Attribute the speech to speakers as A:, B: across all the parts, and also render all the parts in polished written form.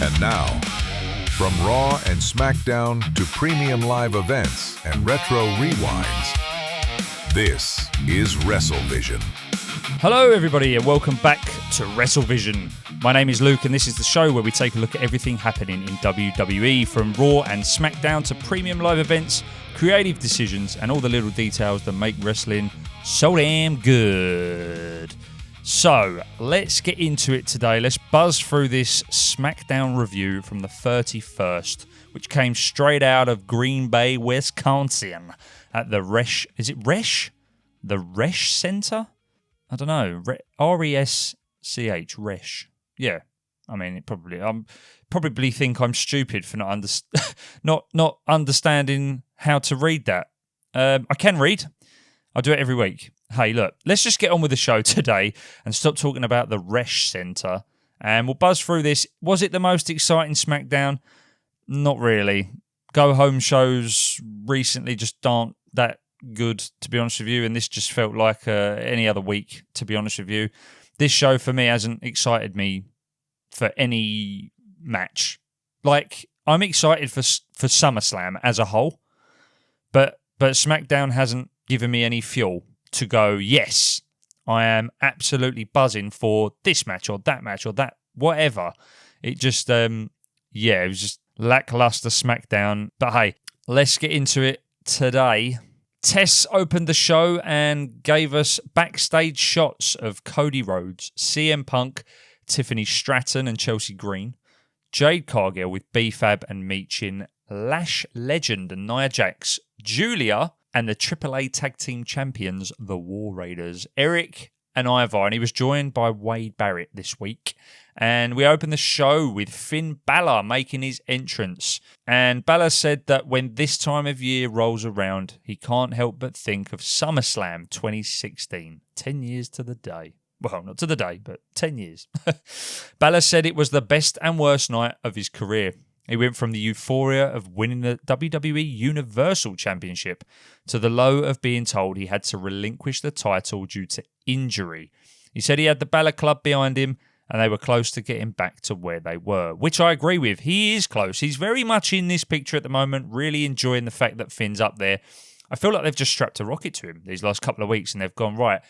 A: And now, from Raw and SmackDown to premium live events and retro rewinds, this is WrestleVision.
B: Hello everybody and welcome back to WrestleVision. My name is Luke and this is the show where we take a look at everything happening in WWE, from Raw and SmackDown to premium live events, creative decisions and all the little details that make wrestling so damn good. So, let's get into it today. Let's buzz through this SmackDown review from the 31st, which came straight out of Green Bay, Wisconsin at the Resch... Is it Resch? The Resch Center? I don't know. R-E-S-C-H. Resch. Yeah. I mean, I probably think I'm stupid for not understanding how to read that. I can read. I do it every week. Hey, look, let's just get on with the show today and stop talking about the Resch Center. And we'll buzz through this. Was it the most exciting SmackDown? Not really. Go-home shows recently just aren't that good, to be honest with you. And this just felt like any other week, to be honest with you. This show, for me, hasn't excited me for any match. Like, I'm excited for SummerSlam as a whole. But SmackDown hasn't given me any fuel to go, yes, I am absolutely buzzing for this match or that, whatever. It just, it was just lackluster SmackDown. But hey, let's get into it today. Tess opened the show and gave us backstage shots of Cody Rhodes, CM Punk, Tiffany Stratton and Chelsea Green, Jade Cargill with B-Fab and Michin, Lash Legend and Nia Jax, Giulia, and the AAA Tag Team Champions, the War Raiders, Eric and Ivar. And he was joined by Wade Barrett this week. And we opened the show with Finn Balor making his entrance. And Balor said that when this time of year rolls around, he can't help but think of SummerSlam 2016. 10 years to the day. Well, not to the day, but 10 years. Balor said it was the best and worst night of his career. He went from the euphoria of winning the WWE Universal Championship to the low of being told he had to relinquish the title due to injury. He said he had the Balor Club behind him and they were close to getting back to where they were, which I agree with. He is close. He's very much in this picture at the moment, really enjoying the fact that Finn's up there. I feel like they've just strapped a rocket to him these last couple of weeks and they've gone, right,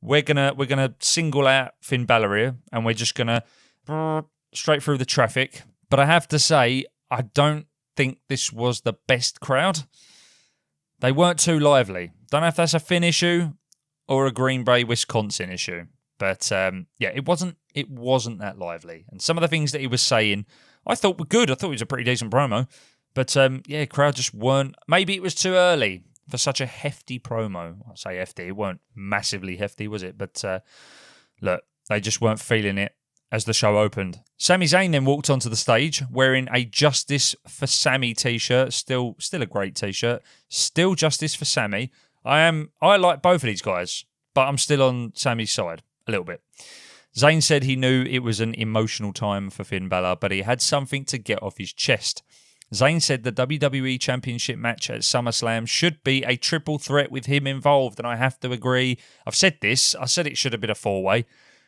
B: we're gonna single out Finn Balor here and we're just going to straight through the traffic. But I have to say, I don't think this was the best crowd. They weren't too lively. Don't know if that's a Finn issue or a Green Bay, Wisconsin issue. But it wasn't that lively. And some of the things that he was saying, I thought were good. I thought it was a pretty decent promo. But crowd just weren't. Maybe it was too early for such a hefty promo. I say hefty. It weren't massively hefty, was it? But look, they just weren't feeling it as the show opened. Sami Zayn then walked onto the stage wearing a Justice for Sami t-shirt. Still a great t-shirt. Still Justice for Sami. I like both of these guys, but I'm still on Sami's side a little bit. Zayn said he knew it was an emotional time for Finn Balor, but he had something to get off his chest. Zayn said the WWE Championship match at SummerSlam should be a triple threat with him involved, and I have to agree. I've said this. I said it should have been a four-way.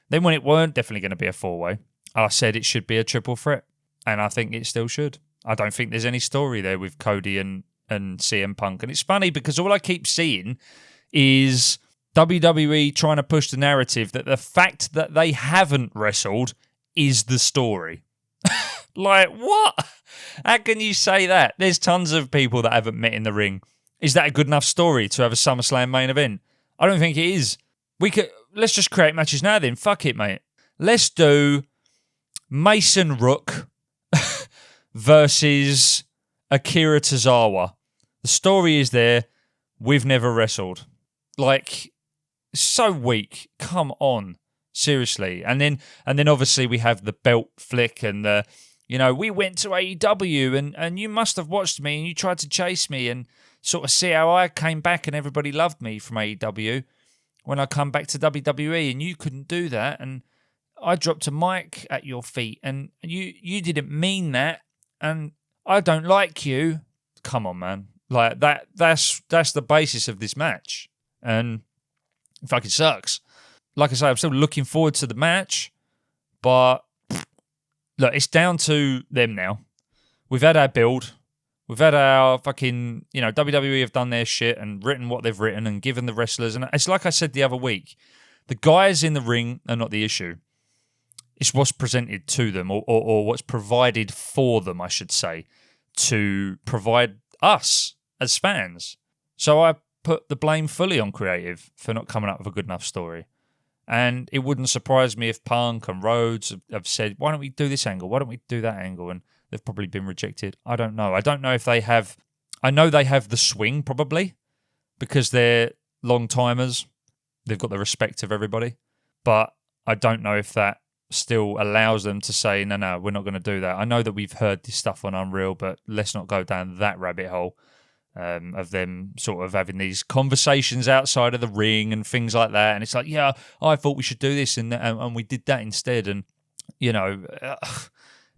B: Then when it weren't definitely going to be a four-way, I said it should be a triple threat. And I think it still should. I don't think there's any story there with Cody and CM Punk. And it's funny because all I keep seeing is WWE trying to push the narrative that the fact that they haven't wrestled is the story. Like, what? How can you say that? There's tons of people that haven't met in the ring. Is that a good enough story to have a SummerSlam main event? I don't think it is. Let's just create matches now then. Fuck it, mate. Let's do Mason Rook versus Akira Tozawa. The story is there. We've never wrestled. Like, so weak. Come on. Seriously. And then obviously we have the belt flick and the, we went to AEW and you must have watched me and you tried to chase me and sort of see how I came back and everybody loved me from AEW. When I come back to WWE and you couldn't do that and I dropped a mic at your feet and you didn't mean that and I don't like you. Come on, man. Like that's the basis of this match. And it fucking sucks. Like I say, I'm still looking forward to the match, but look, it's down to them now. We've had our build. We've had our fucking, WWE have done their shit and written what they've written and given the wrestlers. And it's like I said the other week, the guys in the ring are not the issue. It's what's presented to them or what's provided for them, I should say, to provide us as fans. So I put the blame fully on creative for not coming up with a good enough story. And it wouldn't surprise me if Punk and Rhodes have said, why don't we do this angle? Why don't we do that angle? And they've probably been rejected. I don't know. I don't know if they have... I know they have the swing, probably, because they're long-timers. They've got the respect of everybody. But I don't know if that still allows them to say, no, we're not going to do that. I know that we've heard this stuff on Unreal, but let's not go down that rabbit hole of them sort of having these conversations outside of the ring and things like that. And it's like, yeah, I thought we should do this, and we did that instead. And,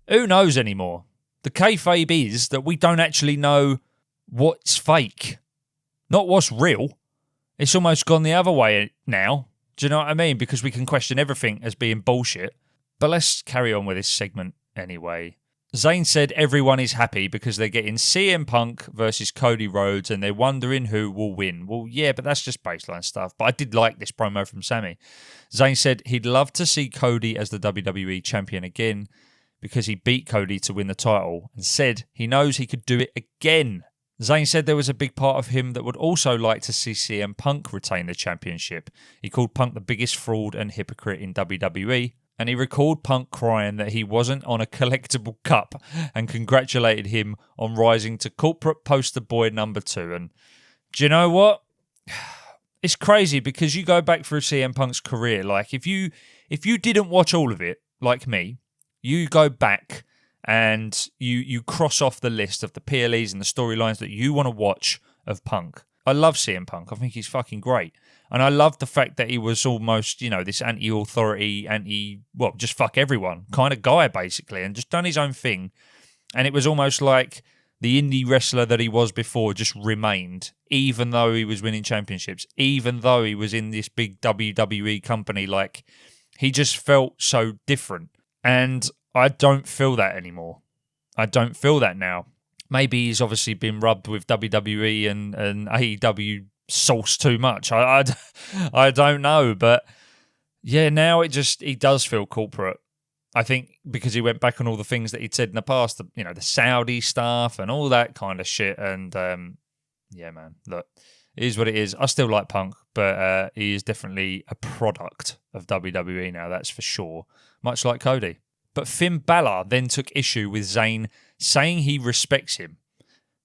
B: who knows anymore? The kayfabe is that we don't actually know what's fake, not what's real. It's almost gone the other way now. Do you know what I mean? Because we can question everything as being bullshit. But let's carry on with this segment anyway. Zayn said everyone is happy because they're getting CM Punk versus Cody Rhodes and they're wondering who will win. Well, yeah, but that's just baseline stuff. But I did like this promo from Sami. Zayn said he'd love to see Cody as the WWE champion again because he beat Cody to win the title and said he knows he could do it again. Zayn said there was a big part of him that would also like to see CM Punk retain the championship. He called Punk the biggest fraud and hypocrite in WWE, and he recalled Punk crying that he wasn't on a collectible cup and congratulated him on rising to corporate poster boy number 2. And do you know what? It's crazy because you go back through CM Punk's career. Like, if you didn't watch all of it, like me, you go back and you cross off the list of the PLEs and the storylines that you want to watch of Punk. I love CM Punk. I think he's fucking great. And I love the fact that he was almost, this anti-authority, just fuck everyone kind of guy, basically, and just done his own thing. And it was almost like the indie wrestler that he was before just remained, even though he was winning championships, even though he was in this big WWE company. Like, he just felt so different. And I don't feel that anymore. I don't feel that now. Maybe he's obviously been rubbed with WWE and AEW sauce too much. I don't know. But yeah, now he does feel corporate. I think because he went back on all the things that he'd said in the past, the Saudi stuff and all that kind of shit. And yeah, man, look, it is what it is. I still like Punk, but he is definitely a product of WWE now, that's for sure. Much like Cody. But Finn Balor then took issue with Zayn, saying he respects him.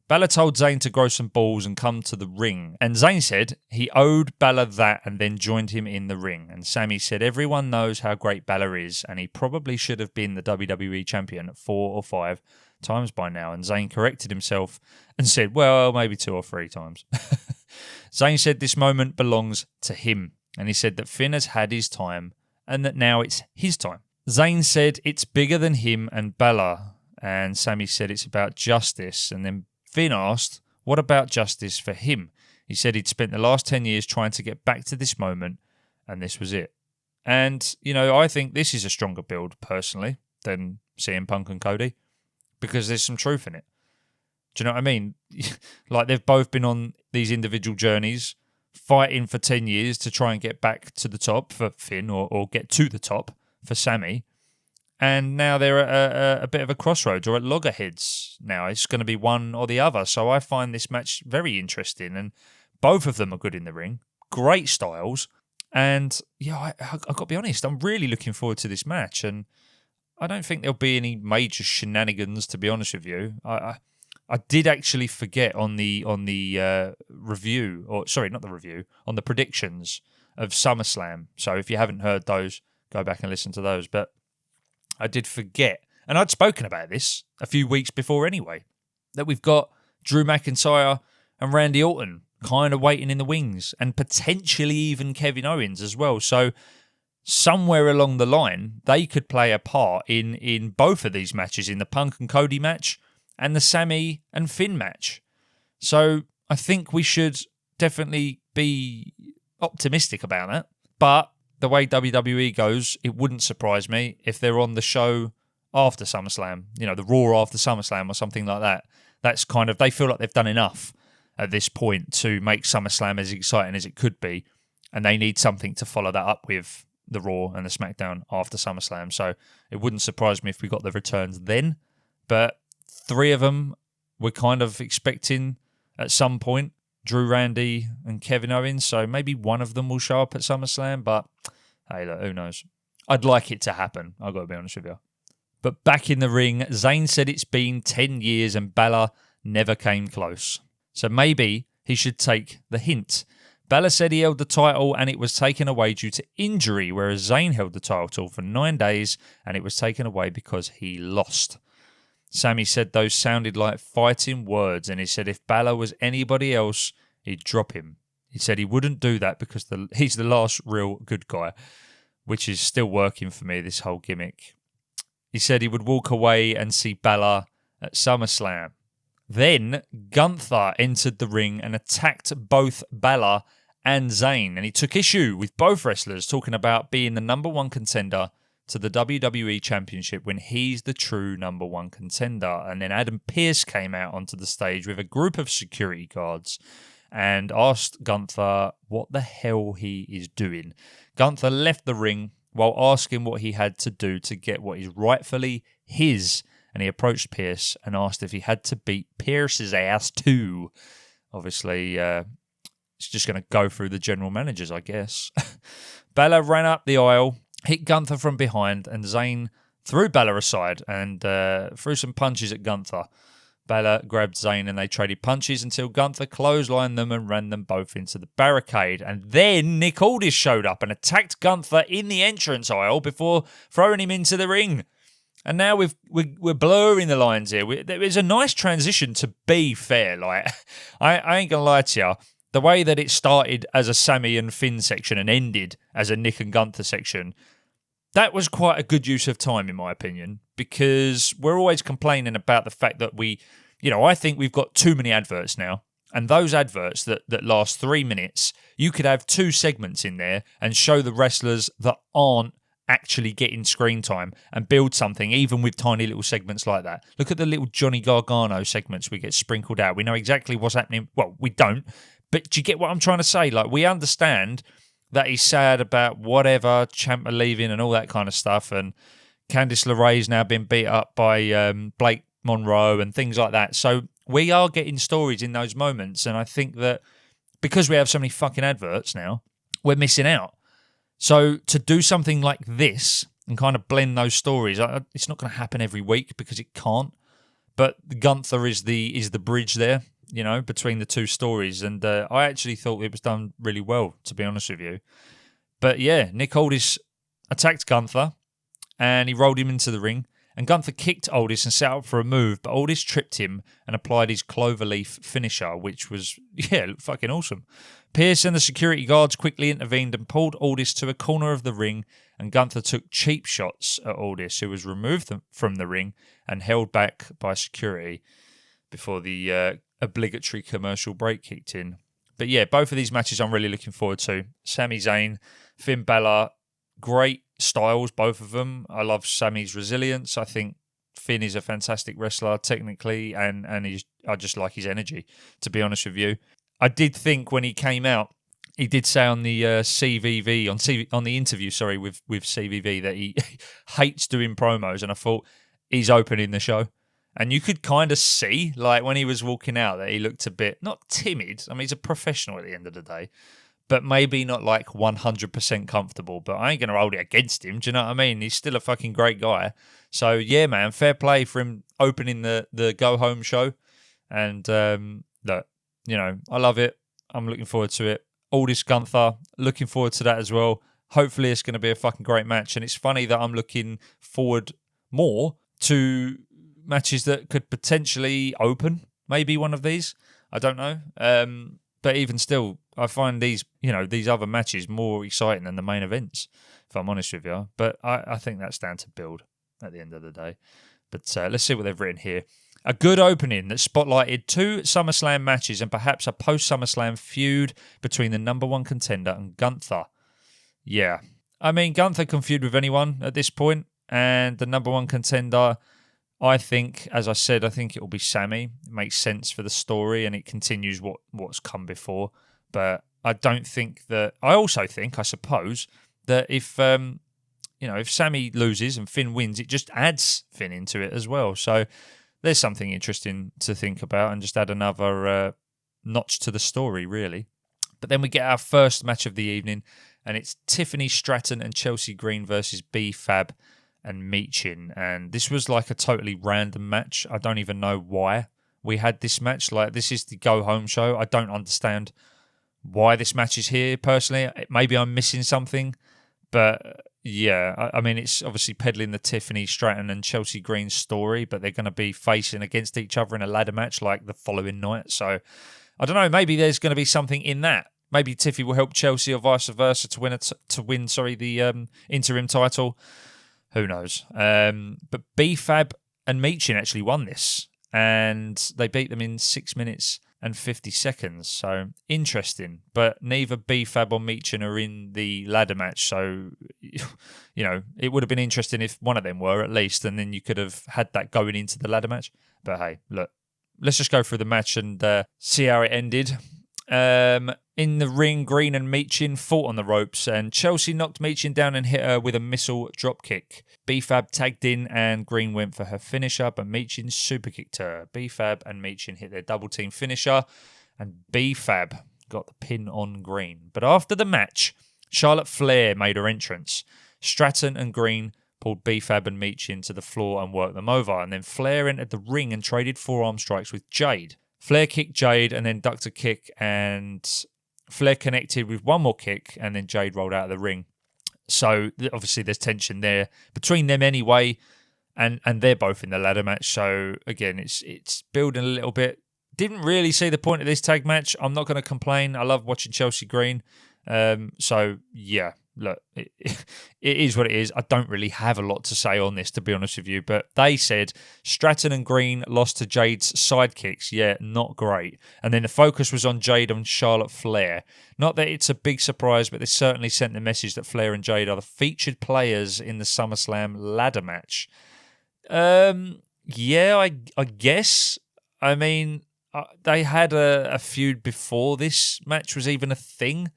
B: Balor told Zayn to grow some balls and come to the ring. And Zayn said he owed Balor that and then joined him in the ring. And Sami said everyone knows how great Balor is and he probably should have been the WWE champion 4 or 5 times by now. And Zayn corrected himself and said, well, maybe 2 or 3 times. Zayn said this moment belongs to him. And he said that Finn has had his time and that now it's his time. Zayn said it's bigger than him and Balor, and Sami said it's about justice, and then Finn asked, what about justice for him? He said he'd spent the last 10 years trying to get back to this moment, and this was it. And, I think this is a stronger build, personally, than CM Punk and Cody, because there's some truth in it. Do you know what I mean? Like, they've both been on these individual journeys, fighting for 10 years to try and get back to the top for Finn, or get to the top for Sami, and now they're at a bit of a crossroads or at loggerheads now. It's going to be one or the other. So I find this match very interesting, and both of them are good in the ring, great styles, and yeah, I've got to be honest, I'm really looking forward to this match, and I don't think there'll be any major shenanigans, to be honest with you. I did actually forget on the review, or sorry, not the review, on the predictions of SummerSlam. So if you haven't heard those, go back and listen to those. But I did forget, and I'd spoken about this a few weeks before anyway, that we've got Drew McIntyre and Randy Orton kind of waiting in the wings, and potentially even Kevin Owens as well. So somewhere along the line, they could play a part in both of these matches, in the Punk and Cody match and the Sami and Finn match. So I think we should definitely be optimistic about that. But the way WWE goes, it wouldn't surprise me if they're on the show after SummerSlam, the Raw after SummerSlam or something like that. That's kind of, they feel like they've done enough at this point to make SummerSlam as exciting as it could be, and they need something to follow that up with the Raw and the SmackDown after SummerSlam. So it wouldn't surprise me if we got the returns then, but 3 of them we're kind of expecting at some point, Drew, Randy and Kevin Owens, so maybe one of them will show up at SummerSlam, but hey, look, who knows? I'd like it to happen, I've got to be honest with you. But back in the ring, Zayn said it's been 10 years and Balor never came close. So maybe he should take the hint. Balor said he held the title and it was taken away due to injury, whereas Zayn held the title for 9 days and it was taken away because he lost. Sami said those sounded like fighting words, and he said if Balor was anybody else, he'd drop him. He said he wouldn't do that because he's the last real good guy, which is still working for me, this whole gimmick. He said he would walk away and see Balor at SummerSlam. Then Gunther entered the ring and attacked both Balor and Zayn, and he took issue with both wrestlers, talking about being the #1 contender to the WWE Championship when he's the true #1 contender. And then Adam Pearce came out onto the stage with a group of security guards and asked Gunther what the hell he is doing. Gunther left the ring while asking what he had to do to get what is rightfully his, and he approached Pearce and asked if he had to beat Pearce's ass too. Obviously, it's just going to go through the general managers, I guess. Balor ran up the aisle, hit Gunther from behind, and Zayn threw Balor aside and threw some punches at Gunther. Balor grabbed Zayn and they traded punches until Gunther clotheslined them and ran them both into the barricade. And then Nick Aldis showed up and attacked Gunther in the entrance aisle before throwing him into the ring. And now we're blurring the lines here. There is a nice transition, to be fair. Like, I ain't going to lie to you. The way that it started as a Sami and Finn section and ended as a Nick and Gunther section, that was quite a good use of time, in my opinion, because we're always complaining about the fact that I think we've got too many adverts now. And those adverts that last 3 minutes, you could have 2 segments in there and show the wrestlers that aren't actually getting screen time and build something, even with tiny little segments like that. Look at the little Johnny Gargano segments we get sprinkled out. We know exactly what's happening. Well, we don't. But do you get what I'm trying to say? Like, we understand that he's sad about whatever, Ciampa leaving and all that kind of stuff, and Candice LeRae's now been beat up by Blake Monroe and things like that. So we are getting stories in those moments, and I think that because we have so many fucking adverts now, we're missing out. So to do something like this and kind of blend those stories, it's not going to happen every week because it can't. But Gunther is the bridge there, between the 2 stories. And I actually thought it was done really well, to be honest with you. But yeah, Nick Aldis attacked Gunther and he rolled him into the ring. And Gunther kicked Aldis and set up for a move, but Aldis tripped him and applied his cloverleaf finisher, which was, fucking awesome. Pearce and the security guards quickly intervened and pulled Aldis to a corner of the ring, and Gunther took cheap shots at Aldis, who was removed from the ring and held back by security before the obligatory commercial break kicked in. But yeah, both of these matches I'm really looking forward to. Sami Zayn, Finn Balor, great styles, both of them. I love Sami's resilience. I think Finn is a fantastic wrestler technically, and I just like his energy, to be honest with you. I did think when he came out, he did say on the on the interview, with CVV, that he hates doing promos, and I thought he's opening the show. And you could kind of see, like, when he was walking out, that he looked a bit, not timid. I mean, he's a professional at the end of the day, but maybe not like 100% comfortable. But I ain't going to hold it against him. Do you know what I mean? He's still a fucking great guy. So, yeah, man, fair play for him opening the go-home show. And, look, I love it. I'm looking forward to it. Aldis Gunther, looking forward to that as well. Hopefully it's going to be a fucking great match. And it's funny that I'm looking forward more to matches that could potentially open maybe one of these. I don't know. But even still, I find these other matches more exciting than the main events, if I'm honest with you. But I think that's down to build at the end of the day. But let's see what they've written here. A good opening that spotlighted 2 SummerSlam matches and perhaps a post-SummerSlam feud between the #1 contender and Gunther. Yeah. I mean, Gunther can feud with anyone at this point. And the number 1 contender, I think, as I said, I think it will be Sami. It makes sense for the story and it continues what's come before. But I don't think that... I also think, I suppose, that if Sami loses and Finn wins, it just adds Finn into it as well. So there's something interesting to think about and just add another notch to the story, really. But then we get our first match of the evening, and it's Tiffany Stratton and Chelsea Green versus B-Fab and Michin. And this was like a totally random match. I don't even know why we had this match. Like, this is the go-home show. I don't understand why this match is here, personally. Maybe I'm missing something. But, yeah, I mean, it's obviously peddling the Tiffany Stratton and Chelsea Green story, but they're going to be facing against each other in a ladder match like the following night. So, I don't know. Maybe there's going to be something in that. Maybe Tiffy will help Chelsea or vice versa to win the interim title. Who knows? But B-Fab and Michin actually won this, and they beat them in 6 minutes and 50 seconds. So interesting. But neither B-Fab or Michin are in the ladder match. So, it would have been interesting if one of them were at least, and then you could have had that going into the ladder match. But hey, look, let's just go through the match and see how it ended. In the ring, Green and Michin fought on the ropes, and Chelsea knocked Michin down and hit her with a missile dropkick. B-Fab tagged in, and Green went for her finisher, but Michin superkicked her. B-Fab and Michin hit their double team finisher, and B-Fab got the pin on Green. But after the match, Charlotte Flair made her entrance. Stratton and Green pulled B-Fab and Michin to the floor and worked them over, and then Flair entered the ring and traded forearm strikes with Jade. Flair kicked Jade and then ducked a kick, and Flair connected with one more kick, and then Jade rolled out of the ring. So obviously there's tension there between them anyway, and they're both in the ladder match. So again, it's building a little bit. Didn't really see the point of this tag match. I'm not going to complain. I love watching Chelsea Green. So yeah, look, it is what it is. I don't really have a lot to say on this, to be honest with you. But they said Stratton and Green lost to Jade's sidekicks. Yeah, not great. And then the focus was on Jade and Charlotte Flair. Not that it's a big surprise, but they certainly sent the message that Flair and Jade are the featured players in the SummerSlam ladder match. Yeah, I guess. I mean, they had a feud before this match was even a thing.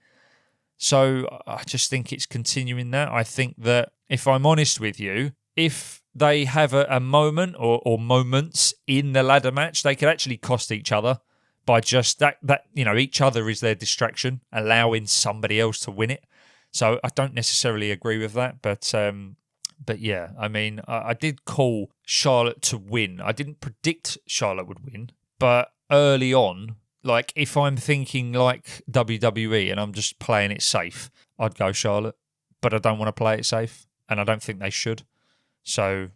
B: So I just think it's continuing that. I think that, if I'm honest with you, if they have a moment or moments in the ladder match, they could actually cost each other by just that each other is their distraction, allowing somebody else to win it. So I don't necessarily agree with that, but yeah, I mean, I did call Charlotte to win. I didn't predict Charlotte would win, but early on, like, if I'm thinking like WWE and I'm just playing it safe, I'd go Charlotte. But I don't want to play it safe, and I don't think they should. So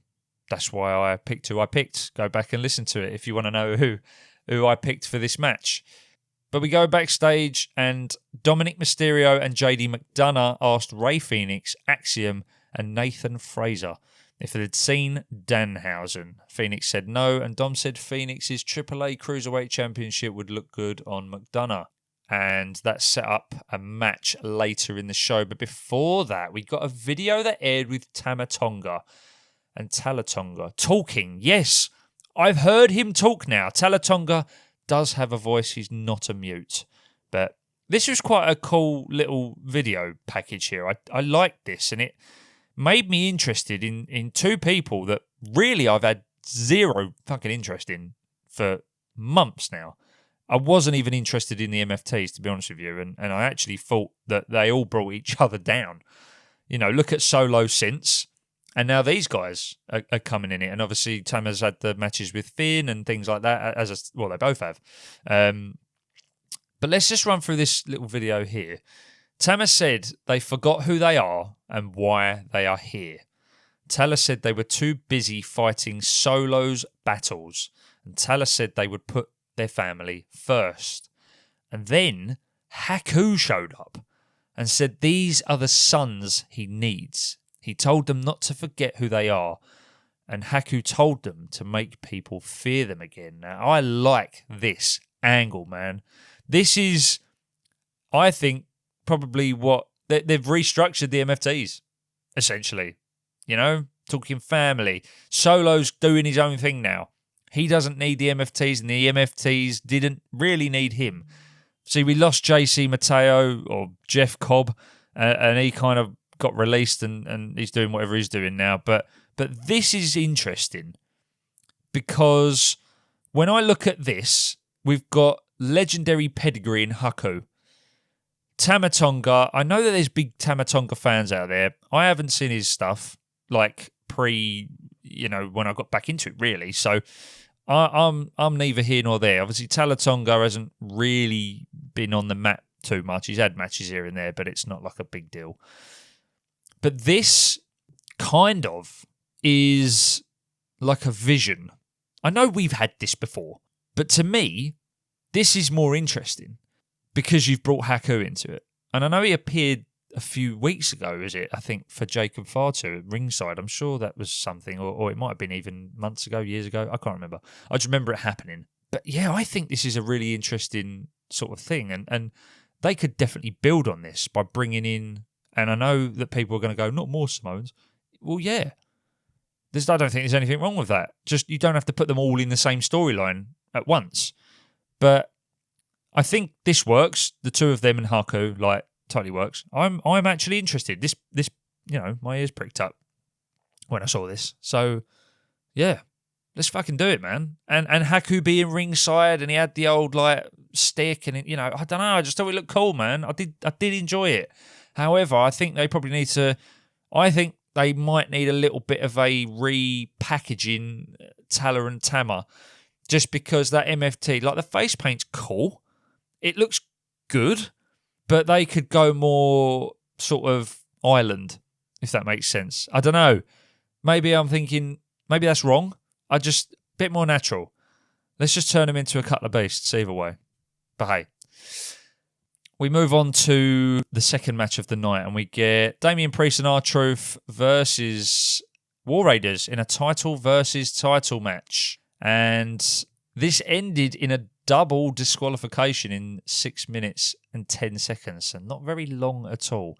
B: that's why I picked who I picked. Go back and listen to it if you want to know who I picked for this match. But we go backstage, and Dominic Mysterio and JD McDonagh asked Rey Fenix, Axiom, and Nathan Fraser if they'd seen Danhausen. Phoenix said no, and Dom said Phoenix's AAA Cruiserweight Championship would look good on McDonagh. And that set up a match later in the show. But before that, we got a video that aired with Tama Tonga and Talla Tonga talking. Yes, I've heard him talk now. Talla Tonga does have a voice. He's not a mute. But this was quite a cool little video package here. I liked this, and it made me interested in two people that really I've had zero fucking interest in for months now. I wasn't even interested in the MFTs, to be honest with you, and I actually thought that they all brought each other down. Look at Solo since, and now these guys are coming in it, and obviously Tama's had the matches with Finn and things like that, they both have. But let's just run through this little video here. Tama said they forgot who they are and why they are here. Talla said they were too busy fighting Solo's battles, and Talla said they would put their family first. And then HAKU showed up and said these are the sons he needs. He told them not to forget who they are, and HAKU told them to make people fear them again. Now, I like this angle, man. This is, I think, probably what they've restructured the MFTs, essentially. talking family. Solo's doing his own thing now. He doesn't need the MFTs, and the MFTs didn't really need him. See, we lost JC Mateo or Jeff Cobb, and he kind of got released, and he's doing whatever he's doing now. But this is interesting because when I look at this, we've got legendary pedigree in HAKU. Tama Tonga, I know that there's big Tama Tonga fans out there. I haven't seen his stuff like when I got back into it, really. So I'm neither here nor there. Obviously, Talla Tonga hasn't really been on the map too much. He's had matches here and there, but it's not like a big deal. But this kind of is like a vision. I know we've had this before, but to me, this is more interesting because you've brought HAKU into it. And I know he appeared a few weeks ago, is it? I think for Jacob Fatu at ringside. I'm sure that was something, or it might have been even months ago, years ago. I can't remember. I just remember it happening. But yeah, I think this is a really interesting sort of thing. And they could definitely build on this by bringing in, and I know that people are going to go, not more Samoans. Well, yeah. I don't think there's anything wrong with that. Just you don't have to put them all in the same storyline at once. But I think this works. The two of them and HAKU, totally works. I'm actually interested. This my ears pricked up when I saw this. So yeah, let's fucking do it, man. And HAKU being ringside, and he had the old stick, and I don't know. I just thought it looked cool, man. I did enjoy it. However, I think they probably need to. I think they might need a little bit of a repackaging Talla and Tama, just because that MFT, the face paint's cool. It looks good, but they could go more sort of island, if that makes sense. I don't know. Maybe I'm thinking, maybe that's wrong. A bit more natural. Let's just turn them into a couple of beasts either way. But hey, we move on to the second match of the night, and we get Damien Priest and R-Truth versus War Raiders in a title versus title match. And this ended in a double disqualification in 6 minutes and 10 seconds, so not very long at all.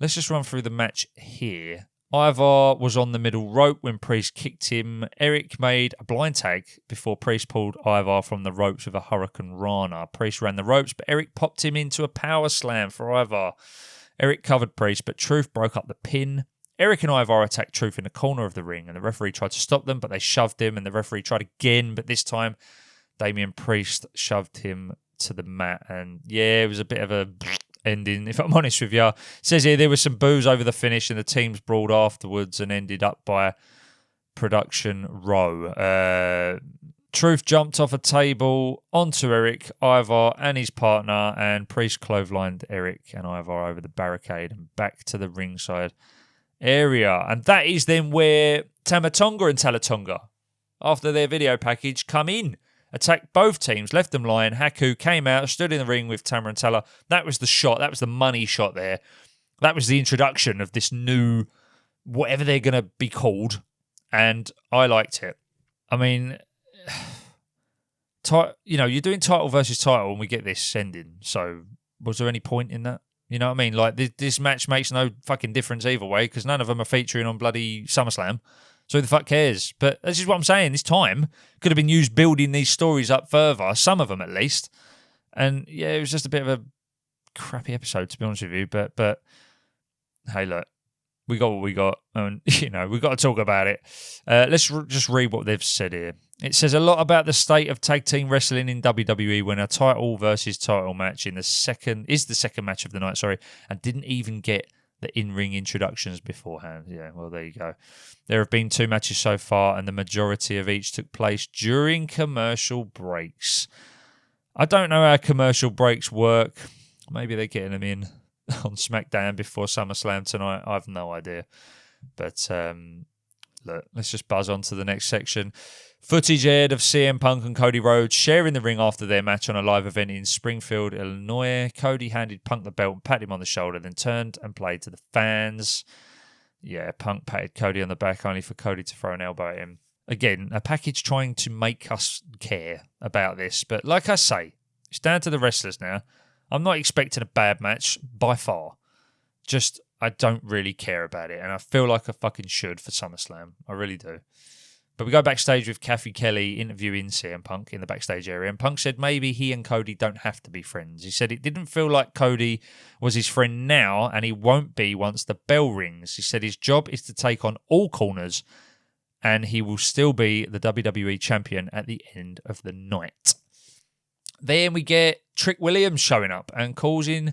B: Let's just run through the match here. Ivar was on the middle rope when Priest kicked him. Eric made a blind tag before Priest pulled Ivar from the ropes with a Hurricane Rana. Priest ran the ropes, but Eric popped him into a power slam for Ivar. Eric covered Priest, but Truth broke up the pin. Eric and Ivar attacked Truth in the corner of the ring, and the referee tried to stop them, but they shoved him, and the referee tried again, but this time Damien Priest shoved him to the mat. And yeah, it was a bit of a ending, if I'm honest with you. It says here there was some boos over the finish, and the teams brawled afterwards and ended up by production row. Truth jumped off a table onto Eric, Ivar, and his partner, and Priest clotheslined Eric and Ivar over the barricade and back to the ringside area. And that is then where Tama Tonga and Talla Tonga, after their video package, come in. Attacked both teams, left them lying. HAKU came out, stood in the ring with Tama and Talla. That was the shot. That was the money shot there. That was the introduction of this new, whatever they're going to be called. And I liked it. I mean, you're doing title versus title and we get this ending. So was there any point in that? You know what I mean? This match makes no fucking difference either way because none of them are featuring on bloody SummerSlam. So who the fuck cares? But this is what I'm saying. This time could have been used building these stories up further, some of them at least. And yeah, it was just a bit of a crappy episode, to be honest with you. But hey, look, we got what we got, and we've got to talk about it. Let's just read what they've said here. It says a lot about the state of tag team wrestling in WWE when a title versus title match is the second match of the night. And didn't even get the in-ring introductions beforehand. Yeah, well, there you go. There have been 2 matches so far, and the majority of each took place during commercial breaks. I don't know how commercial breaks work. Maybe they're getting them in on SmackDown before SummerSlam tonight. I have no idea. But look, let's just buzz on to the next section. Footage aired of CM Punk and Cody Rhodes sharing the ring after their match on a live event in Springfield, Illinois. Cody handed Punk the belt and patted him on the shoulder, then turned and played to the fans. Yeah, Punk patted Cody on the back only for Cody to throw an elbow at him. Again, a package trying to make us care about this. But like I say, it's down to the wrestlers now. I'm not expecting a bad match by far. Just I don't really care about it, and I feel like I fucking should for SummerSlam. I really do. But we go backstage with Kathy Kelly interviewing CM Punk in the backstage area, and Punk said maybe he and Cody don't have to be friends. He said it didn't feel like Cody was his friend now, and he won't be once the bell rings. He said his job is to take on all corners, and he will still be the WWE champion at the end of the night. Then we get Trick Williams showing up and causing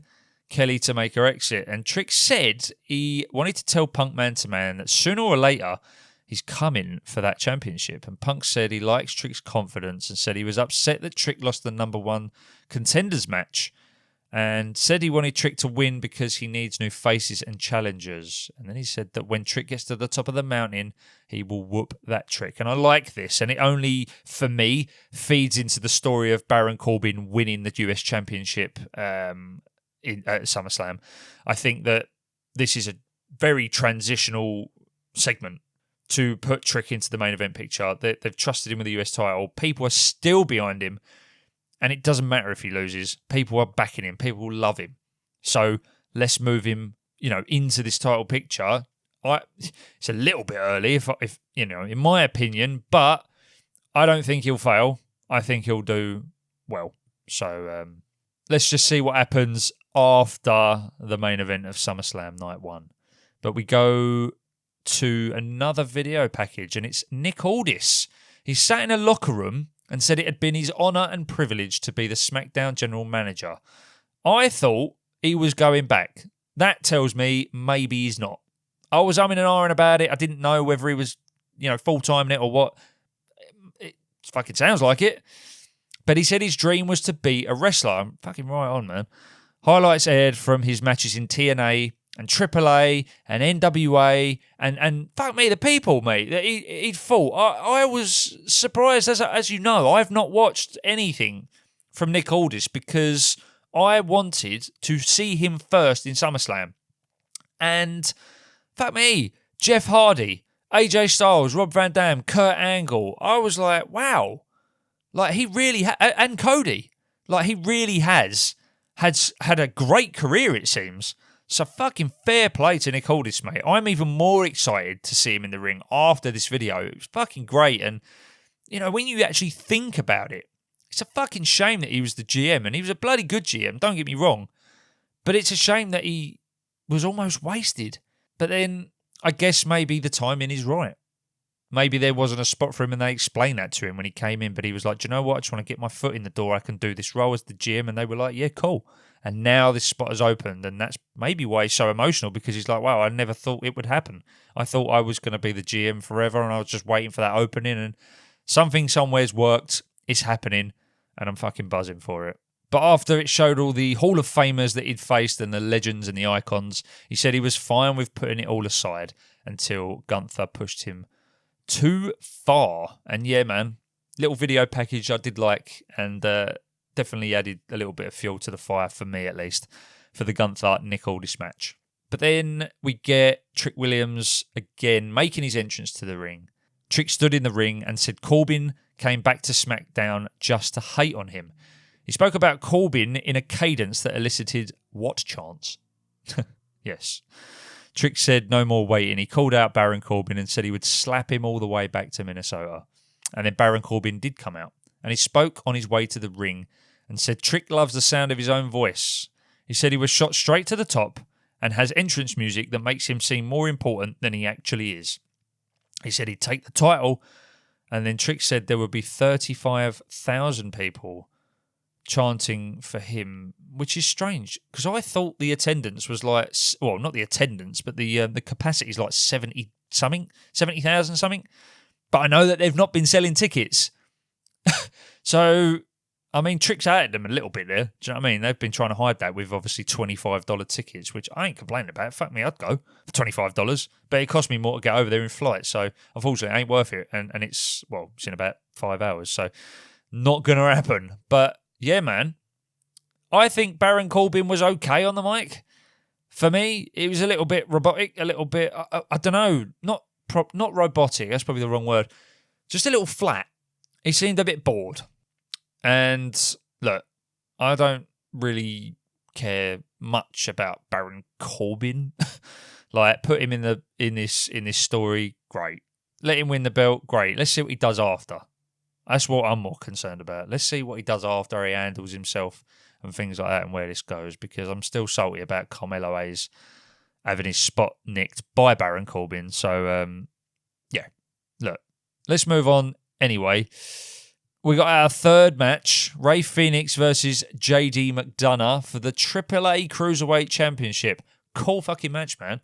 B: Kelly to make her exit. And Trick said he wanted to tell Punk man to man that sooner or later he's coming for that championship. And Punk said he likes Trick's confidence and said he was upset that Trick lost the No.1 Contenders match and said he wanted Trick to win because he needs new faces and challengers. And then he said that when Trick gets to the top of the mountain, he will whoop that Trick. And I like this. And it only, for me, feeds into the story of Baron Corbin winning the US Championship at SummerSlam. I think that this is a very transitional segment to put Trick into the main event picture. They've trusted him with the US title. People are still behind him. And it doesn't matter if he loses. People are backing him. People love him. So let's move him, into this title picture. It's a little bit early, if in my opinion, but I don't think he'll fail. I think he'll do well. So let's just see what happens after the main event of SummerSlam Night 1. But we go to another video package, and it's Nick Aldis. He sat in a locker room and said it had been his honour and privilege to be the SmackDown general manager. I thought he was going back. That tells me maybe he's not. I was umming and ahhing about it. I didn't know whether he was, full-time in it or what. It fucking sounds like it. But he said his dream was to be a wrestler. I'm fucking right on, man. Highlights aired from his matches in TNA and AAA and NWA and fuck me, the people, mate, that he'd fought. I was surprised, as you know, I've not watched anything from Nick Aldis because I wanted to see him first in SummerSlam. And fuck me, Jeff Hardy, AJ Styles, Rob Van Dam, Kurt Angle. I was like, wow. Like, he really and Cody. Like, he really has had a great career, it seems. So fucking fair play to Nick Aldis, mate. I'm even more excited to see him in the ring after this video. It was fucking great. And, when you actually think about it, it's a fucking shame that he was the GM. And he was a bloody good GM, don't get me wrong. But it's a shame that he was almost wasted. But then I guess maybe the timing is right. Maybe there wasn't a spot for him and they explained that to him when he came in. But he was like, do you know what? I just want to get my foot in the door. I can do this role as the GM. And they were like, yeah, cool. And now this spot has opened. And that's maybe why he's so emotional, because he's like, wow, I never thought it would happen. I thought I was going to be the GM forever and I was just waiting for that opening. And something somewhere's worked. It's happening. And I'm fucking buzzing for it. But after it showed all the Hall of Famers that he'd faced and the legends and the icons, he said he was fine with putting it all aside until Gunther pushed him too far. And yeah, man, little video package I did like, and definitely added a little bit of fuel to the fire, for me at least, for the Gunther Nick Aldis match. But then we get Trick Williams again making his entrance to the ring. Trick stood in the ring and said Corbin came back to SmackDown just to hate on him. He spoke about Corbin in a cadence that elicited what chants? Yes. Trick said no more waiting. He called out Baron Corbin and said he would slap him all the way back to Minnesota. And then Baron Corbin did come out. And he spoke on his way to the ring and said Trick loves the sound of his own voice. He said he was shot straight to the top and has entrance music that makes him seem more important than he actually is. He said he'd take the title, and then Trick said there would be 35,000 people chanting for him, which is strange because I thought the attendance was like, well, not the attendance, but the capacity is like 70,000 something. But I know that they've not been selling tickets. So, I mean, Trick's at them a little bit there. Do you know what I mean? They've been trying to hide that with obviously $25 tickets, which I ain't complaining about. Fuck me, I'd go for $25. But it cost me more to get over there in flight. So, unfortunately, it ain't worth it. And it's in about 5 hours. So, not going to happen. But, yeah, man. I think Baron Corbin was okay on the mic. For me, it was a little bit robotic, a little bit, I don't know, not robotic. That's probably the wrong word. Just a little flat. He seemed a bit bored. And look, I don't really care much about Baron Corbin. Like, put him in this story, great. Let him win the belt, great. Let's see what he does after. That's what I'm more concerned about. Let's see what he does after he handles himself and things like that and where this goes, because I'm still salty about Carmelo Hayes having his spot nicked by Baron Corbin. So, yeah, look, let's move on anyway. We got our third match, Rey Fenix versus JD McDonagh for the AAA Cruiserweight Championship. Cool fucking match, man.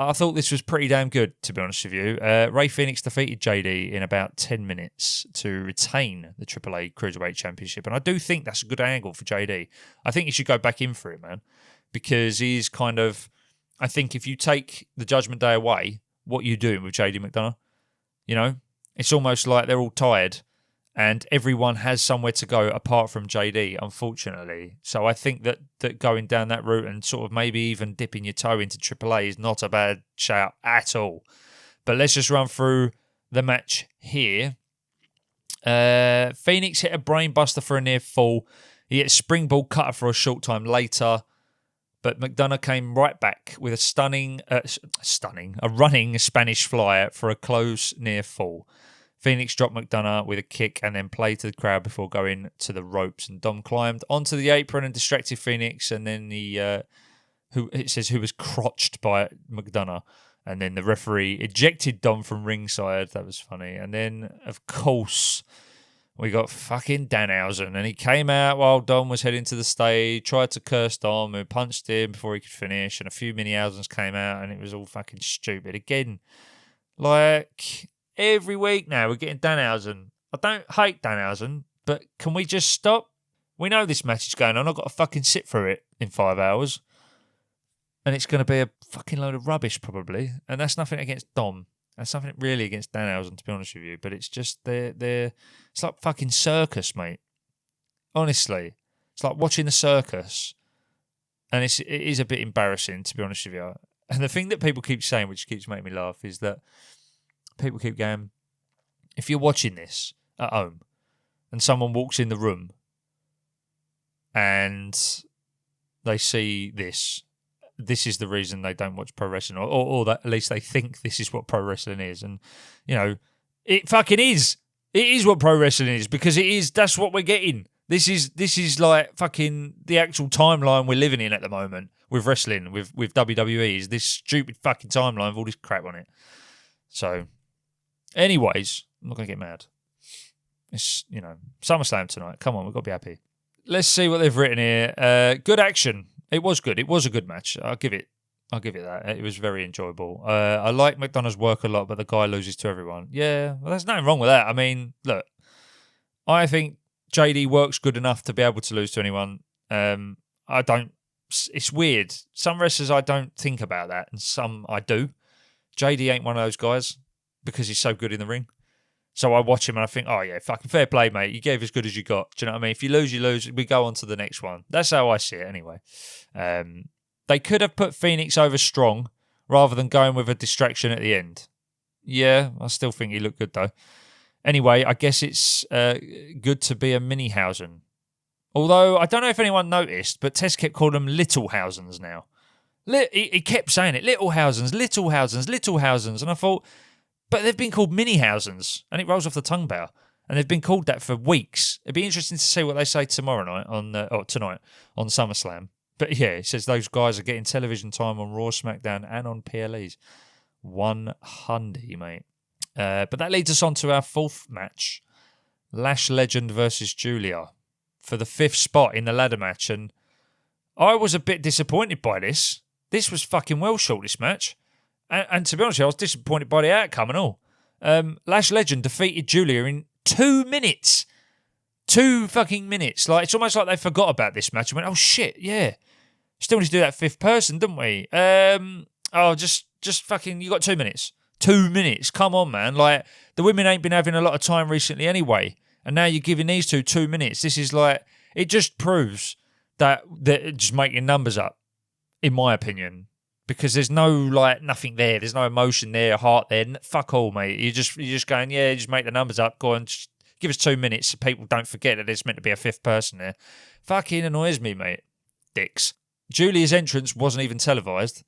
B: I thought this was pretty damn good, to be honest with you. Rey Fenix defeated JD in about 10 minutes to retain the AAA Cruiserweight Championship. And I do think that's a good angle for JD. I think he should go back in for it, man. Because he's kind of... I think if you take the Judgment Day away, what are you doing with JD McDonagh? You know? It's almost like they're all tired. And everyone has somewhere to go apart from JD, unfortunately. So I think that going down that route and sort of maybe even dipping your toe into AAA is not a bad shout at all. But let's just run through the match here. Fenix hit a brainbuster for a near fall. He hit a springboard cutter for a short time later. But McDonagh came right back with a running Spanish fly for a close near fall. Fenix dropped McDonagh with a kick and then played to the crowd before going to the ropes. And Dom climbed onto the apron and distracted Fenix. And then who was crotched by McDonagh. And then the referee ejected Dom from ringside. That was funny. And then, of course, we got fucking Danhausen. And he came out while Dom was heading to the stage, tried to curse Dom, who punched him before he could finish. And a few Mini-Hausens came out and it was all fucking stupid. Again, like... Every week now, we're getting Danhausen. I don't hate Danhausen, but can we just stop? We know this match is going on. I've got to fucking sit through it in 5 hours. And it's going to be a fucking load of rubbish, probably. And that's nothing against Dom. That's something really against Danhausen, to be honest with you. But it's just, it's like fucking circus, mate. Honestly. It's like watching a circus. And it is a bit embarrassing, to be honest with you. And the thing that people keep saying, which keeps making me laugh, is that people keep going, if you're watching this at home and someone walks in the room and they see this is the reason they don't watch pro wrestling, or that at least they think this is what pro wrestling is. And, you know, it fucking is. It is what pro wrestling is, because it is. That's what we're getting. This is like fucking the actual timeline we're living in at the moment with wrestling, with WWE, is this stupid fucking timeline with all this crap on it. So... anyways, I'm not going to get mad. It's, you know, SummerSlam tonight. Come on, we've got to be happy. Let's see what they've written here. Good action. It was good. It was a good match. I'll give it that. It was very enjoyable. I like McDonagh's work a lot, but the guy loses to everyone. Yeah, well, there's nothing wrong with that. I mean, look, I think JD works good enough to be able to lose to anyone. I don't... It's weird. Some wrestlers, I don't think about that, and some I do. JD ain't one of those guys, because he's so good in the ring. So I watch him and I think, oh yeah, fucking fair play, mate. You gave as good as you got. Do you know what I mean? If you lose, you lose. We go on to the next one. That's how I see it anyway. They could have put Fenix over strong rather than going with a distraction at the end. Yeah, I still think he looked good though. Anyway, I guess it's good to be a Mini-Hausen. Although, I don't know if anyone noticed, but Tess kept calling them Little Hausens now. He kept saying it. Little Hausens, Little Hausens, Little Hausens. And I thought... but they've been called Mini-Hausens, and it rolls off the tongue bow. And they've been called that for weeks. It'd be interesting to see what they say tomorrow night tonight on SummerSlam. But yeah, it says those guys are getting television time on Raw, SmackDown, and on PLEs. 100, mate. But that leads us on to our fourth match, Lash Legend versus Giulia, for the fifth spot in the ladder match. And I was a bit disappointed by this. This was fucking well short, this match. And to be honest with you, I was disappointed by the outcome and all. Lash Legend defeated Giulia in 2 minutes. 2 fucking minutes. Like, it's almost like they forgot about this match and went, oh shit, yeah. Still need to do that fifth person, didn't we? Just fucking, you got 2 minutes. 2 minutes. Come on, man. Like, the women ain't been having a lot of time recently anyway. And now you're giving these 2 minutes. This is like, it just proves that they're just making numbers up, in my opinion. Because there's no, like, nothing there. There's no emotion there, heart there. Fuck all, mate. You're just going, yeah, just make the numbers up. Go on, just give us 2 minutes so people don't forget that there's meant to be a fifth person there. Fucking annoys me, mate. dicks. Giulia's entrance wasn't even televised.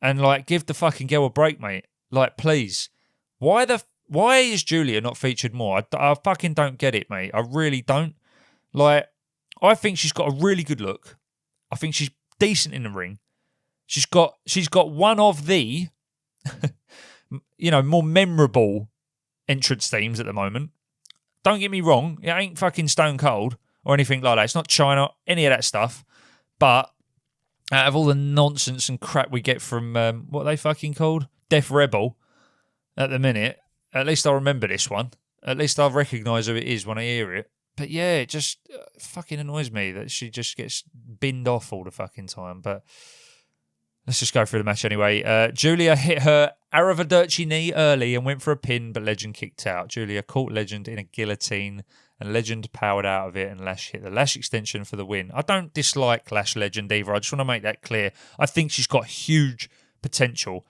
B: And, like, give the fucking girl a break, mate. Like, please. Why is Giulia not featured more? I fucking don't get it, mate. I really don't. Like, I think she's got a really good look. I think she's decent in the ring. She's got one of the, more memorable entrance themes at the moment. Don't get me wrong. It ain't fucking Stone Cold or anything like that. It's not China, any of that stuff. But out of all the nonsense and crap we get from, what are they fucking called? Death Rebel at the minute. At least I remember this one. At least I recognise who it is when I hear it. But yeah, it just fucking annoys me that she just gets binned off all the fucking time. But let's just go through the match anyway. Giulia hit her Arrivederci knee early and went for a pin, but Legend kicked out. Giulia caught Legend in a guillotine, and Legend powered out of it, and Lash hit the Lash extension for the win. I don't dislike Lash Legend either. I just want to make that clear. I think she's got huge potential.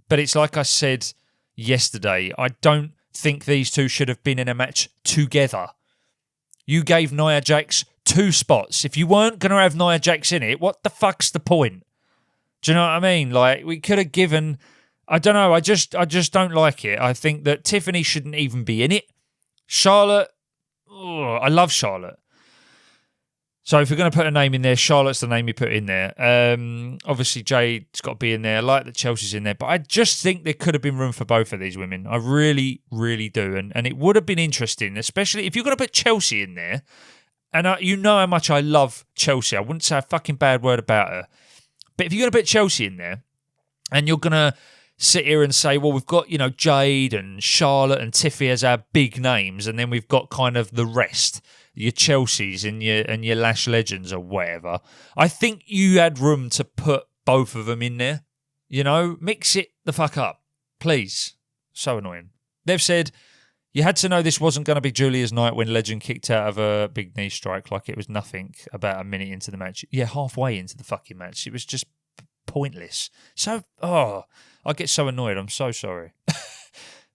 B: But it's like I said yesterday, I don't think these two should have been in a match together. You gave Nia Jax 2 spots. If you weren't going to have Nia Jax in it, what the fuck's the point? Do you know what I mean? Like, we could have given... I don't know. I just don't like it. I think that Tiffany shouldn't even be in it. Charlotte... Oh, I love Charlotte. So if you're going to put a name in there, Charlotte's the name you put in there. Obviously, Jade's got to be in there. I like that Chelsea's in there. But I just think there could have been room for both of these women. I really, really do. And it would have been interesting, especially if you're going to put Chelsea in there. And you know how much I love Chelsea. I wouldn't say a fucking bad word about her. But if you're going to put Chelsea in there and you're going to sit here and say, well, we've got, Jade and Charlotte and Tiffy as our big names. And then we've got kind of the rest. Your Chelseas and your Lash Legends or whatever. I think you had room to put both of them in there. Mix it the fuck up. Please. So annoying. They've said you had to know this wasn't going to be Giulia's night when Legend kicked out of a big knee strike like it was nothing about a minute into the match. Yeah, halfway into the fucking match. It was just pointless. So, I get so annoyed. I'm so sorry.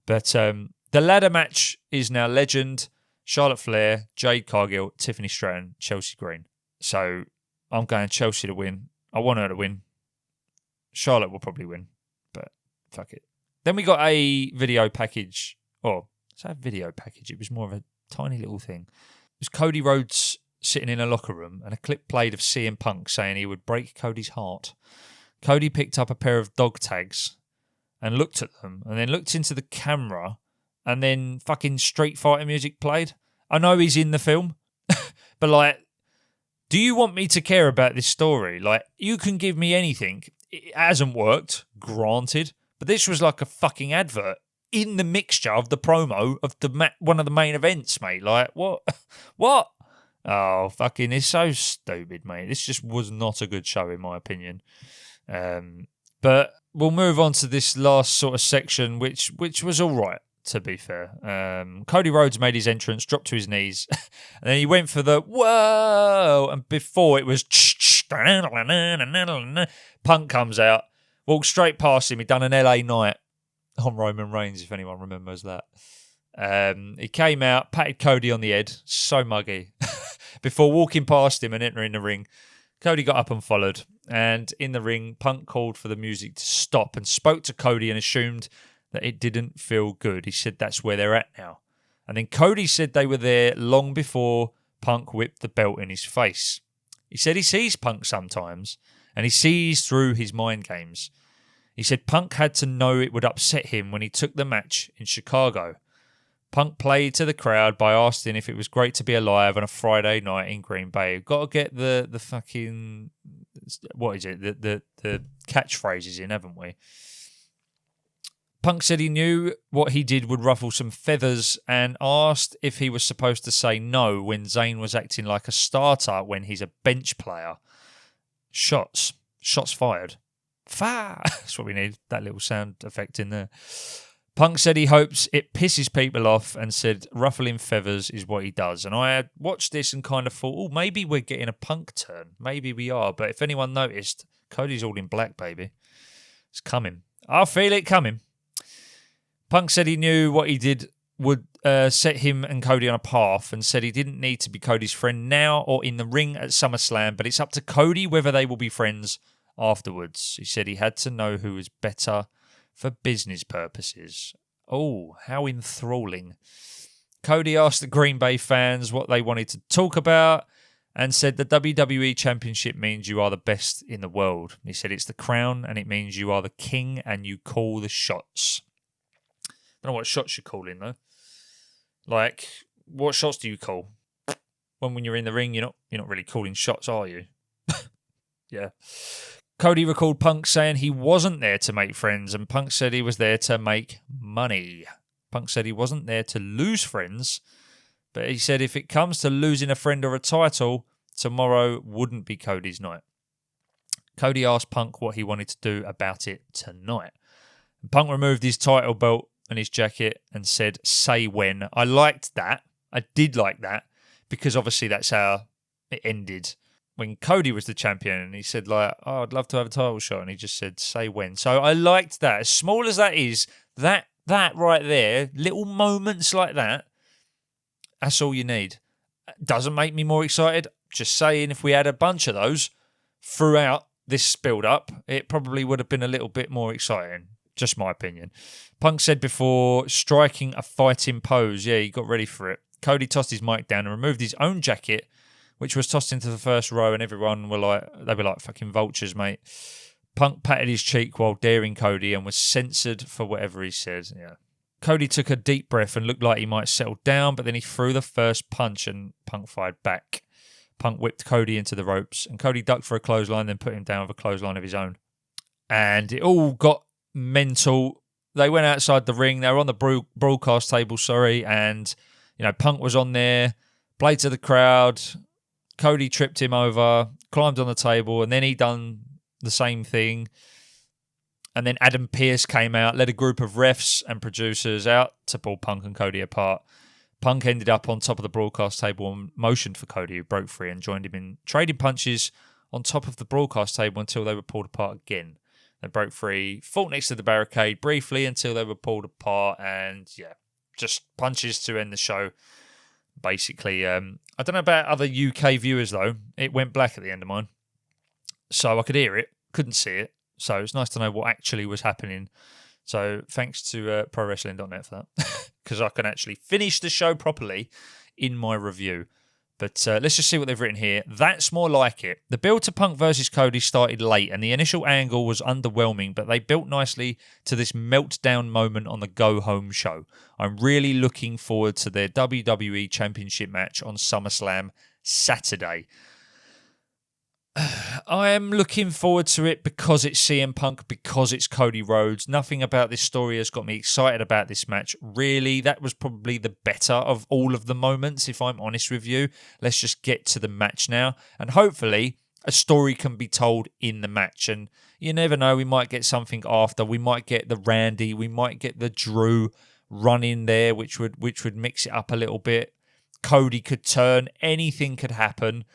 B: But the ladder match is now Legend, Charlotte Flair, Jade Cargill, Tiffany Stratton, Chelsea Green. So I'm going Chelsea to win. I want her to win. Charlotte will probably win, but fuck it. Then we got a video package. It's a video package. It was more of a tiny little thing. It was Cody Rhodes sitting in a locker room and a clip played of CM Punk saying he would break Cody's heart. Cody picked up a pair of dog tags and looked at them and then looked into the camera. And then fucking Street Fighter music played. I know he's in the film, but like, do you want me to care about this story? Like, you can give me anything. It hasn't worked, granted, but this was like a fucking advert in the mixture of the promo of one of the main events, mate. Like, what? What? Oh, fucking, it's so stupid, mate. This just was not a good show, in my opinion. But we'll move on to this last sort of section, which was all right. To be fair, Cody Rhodes made his entrance, dropped to his knees, and then he went for the whoa. And before it was Punk comes out, walked straight past him. He done an LA Night on Roman Reigns, if anyone remembers that. He came out, patted Cody on the head, so muggy, before walking past him and entering the ring. Cody got up and followed, and in the ring, Punk called for the music to stop and spoke to Cody and assumed that it didn't feel good. He said that's where they're at now. And then Cody said they were there long before Punk whipped the belt in his face. He said he sees Punk sometimes, and he sees through his mind games. He said Punk had to know it would upset him when he took the match in Chicago. Punk played to the crowd by asking if it was great to be alive on a Friday night in Green Bay. We've got to get the fucking... What is it? The catchphrases in, haven't we? Punk said he knew what he did would ruffle some feathers and asked if he was supposed to say no when Zayn was acting like a starter when he's a bench player. Shots fired. That's what we need, that little sound effect in there. Punk said he hopes it pisses people off and said ruffling feathers is what he does. And I had watched this and kind of thought, maybe we're getting a Punk turn. Maybe we are. But if anyone noticed, Cody's all in black, baby. It's coming. I feel it coming. Punk said he knew what he did would set him and Cody on a path and said he didn't need to be Cody's friend now or in the ring at SummerSlam, but it's up to Cody whether they will be friends afterwards. He said he had to know who was better for business purposes. Oh, how enthralling. Cody asked the Green Bay fans what they wanted to talk about and said the WWE Championship means you are the best in the world. He said it's the crown and it means you are the king and you call the shots. I don't know what shots you're calling, though. Like, what shots do you call? When you're in the ring, you're not really calling shots, are you? Yeah. Cody recalled Punk saying he wasn't there to make friends, and Punk said he was there to make money. Punk said he wasn't there to lose friends, but he said if it comes to losing a friend or a title, tomorrow wouldn't be Cody's night. Cody asked Punk what he wanted to do about it tonight. Punk removed his title belt and his jacket and said, "Say when." I liked that. I did like that because obviously that's how it ended when Cody was the champion and he said, like, "Oh, I'd love to have a title shot." And he just said, "Say when." So I liked that. As small as that is, that right there, little moments like that, that's all you need. Doesn't make me more excited. Just saying, if we had a bunch of those throughout this build-up, it probably would have been a little bit more exciting. Just my opinion. Punk said before striking a fighting pose. Yeah, he got ready for it. Cody tossed his mic down and removed his own jacket, which was tossed into the first row, and everyone were like fucking vultures, mate. Punk patted his cheek while daring Cody and was censored for whatever he said. Yeah. Cody took a deep breath and looked like he might settle down, but then he threw the first punch and Punk fired back. Punk whipped Cody into the ropes, and Cody ducked for a clothesline, then put him down with a clothesline of his own. And it all got mental. They went outside the ring. They were on the broadcast table, and Punk was on there, played to the crowd. Cody tripped him over, climbed on the table, and then he done the same thing. And then Adam Pearce came out, led a group of refs and producers out to pull Punk and Cody apart. Punk ended up on top of the broadcast table and motioned for Cody, who broke free and joined him in trading punches on top of the broadcast table until they were pulled apart again. They broke free, fought next to the barricade briefly until they were pulled apart, and just punches to end the show. Basically, I don't know about other UK viewers though. It went black at the end of mine, so I could hear it, couldn't see it. So it's nice to know what actually was happening. So thanks to ProWrestling.net for that, because I can actually finish the show properly in my review. But let's just see what they've written here. That's more like it. The build to Punk versus Cody started late, and the initial angle was underwhelming, but they built nicely to this meltdown moment on the go-home show. I'm really looking forward to their WWE Championship match on SummerSlam Saturday. I am looking forward to it because it's CM Punk, because it's Cody Rhodes. Nothing about this story has got me excited about this match. Really, that was probably the better of all of the moments, if I'm honest with you. Let's just get to the match now. And hopefully, a story can be told in the match. And you never know, we might get something after. We might get the Randy. We might get the Drew run in there, which would mix it up a little bit. Cody could turn. Anything could happen.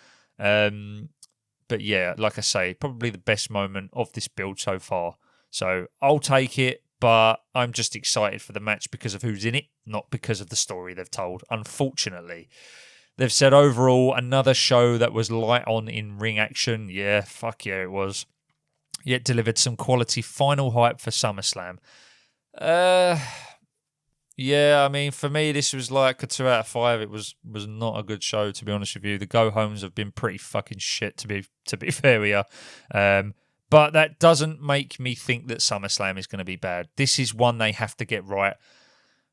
B: But yeah, like I say, probably the best moment of this build so far. So I'll take it, but I'm just excited for the match because of who's in it, not because of the story they've told, unfortunately. They've said overall, another show that was light on in ring action. Yeah, fuck yeah, it was. Yet delivered some quality final hype for SummerSlam. Yeah, I mean, for me, this was like a 2 out of 5. It was not a good show, to be honest with you. The go-homes have been pretty fucking shit, to be fair with you. But that doesn't make me think that SummerSlam is going to be bad. This is one they have to get right.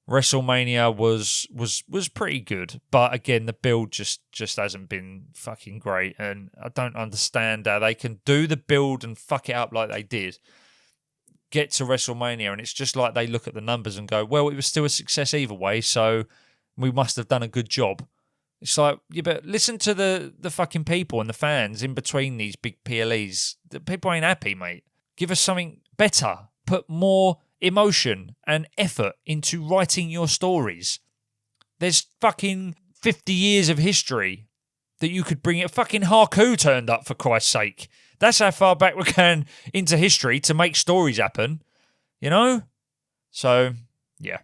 B: WrestleMania was pretty good, but again, the build just hasn't been fucking great, and I don't understand how they can do the build and fuck it up like they did. Get to WrestleMania, and it's just like they look at the numbers and go, well, it was still a success either way, so we must have done a good job. It's like, yeah, but listen to the fucking people and the fans in between these big PLEs. The people ain't happy, mate. Give us something better. Put more emotion and effort into writing your stories. There's fucking 50 years of history that you could bring it. Fucking HAKU turned up, for Christ's sake. That's how far back we're going into history to make stories happen, you know? So, yeah.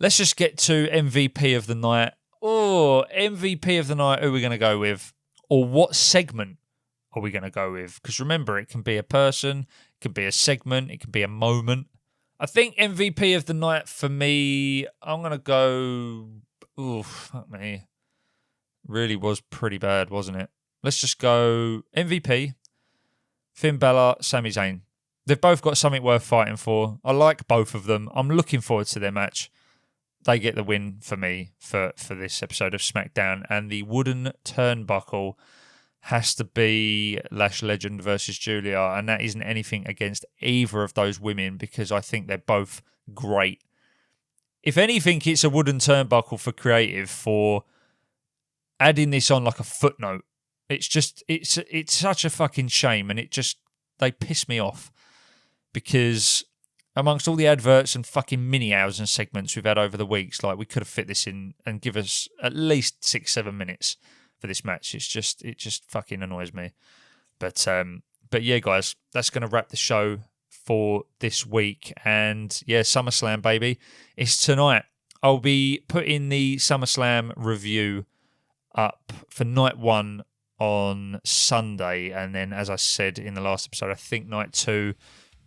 B: Let's just get to MVP of the night. Oh, MVP of the night, who are we going to go with? Or what segment are we going to go with? Because remember, it can be a person, it can be a segment, it can be a moment. I think MVP of the night for me, I'm going to go... Oh, fuck me. Really was pretty bad, wasn't it? Let's just go MVP, Finn Balor, Sami Zayn. They've both got something worth fighting for. I like both of them. I'm looking forward to their match. They get the win for me for this episode of SmackDown. And the wooden turnbuckle has to be Lash Legend versus Giulia. And that isn't anything against either of those women because I think they're both great. If anything, it's a wooden turnbuckle for creative for adding this on like a footnote. It's just, it's such a fucking shame. And they piss me off because amongst all the adverts and fucking mini hours and segments we've had over the weeks, like we could have fit this in and give us at least 6-7 minutes for this match. It just fucking annoys me. But yeah, guys, that's going to wrap the show for this week. And yeah, SummerSlam, baby. It's tonight. I'll be putting the SummerSlam review up for night 1 on Sunday. And then, as I said in the last episode, I think night 2,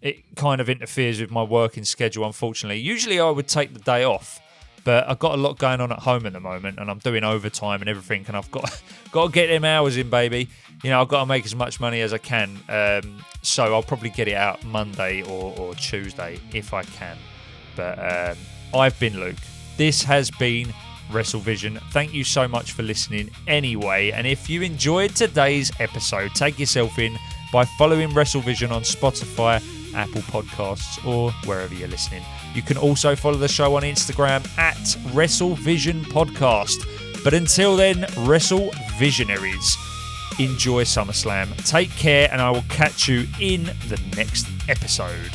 B: it kind of interferes with my working schedule, unfortunately. Usually I would take the day off, but I've got a lot going on at home at the moment, and I'm doing overtime and everything, and I've got to get them hours in, baby. You know, I've got to make as much money as I can. So I'll probably get it out Monday or Tuesday if I can. But I've been Luke. This has been WrestleVision. Thank you so much for listening anyway. And if you enjoyed today's episode, take yourself in by following WrestleVision on Spotify, Apple Podcasts, or wherever you're listening. You can also follow the show on Instagram at WrestleVision Podcast. But until then, Wrestle Visionaries, enjoy SummerSlam. Take care, and I will catch you in the next episode.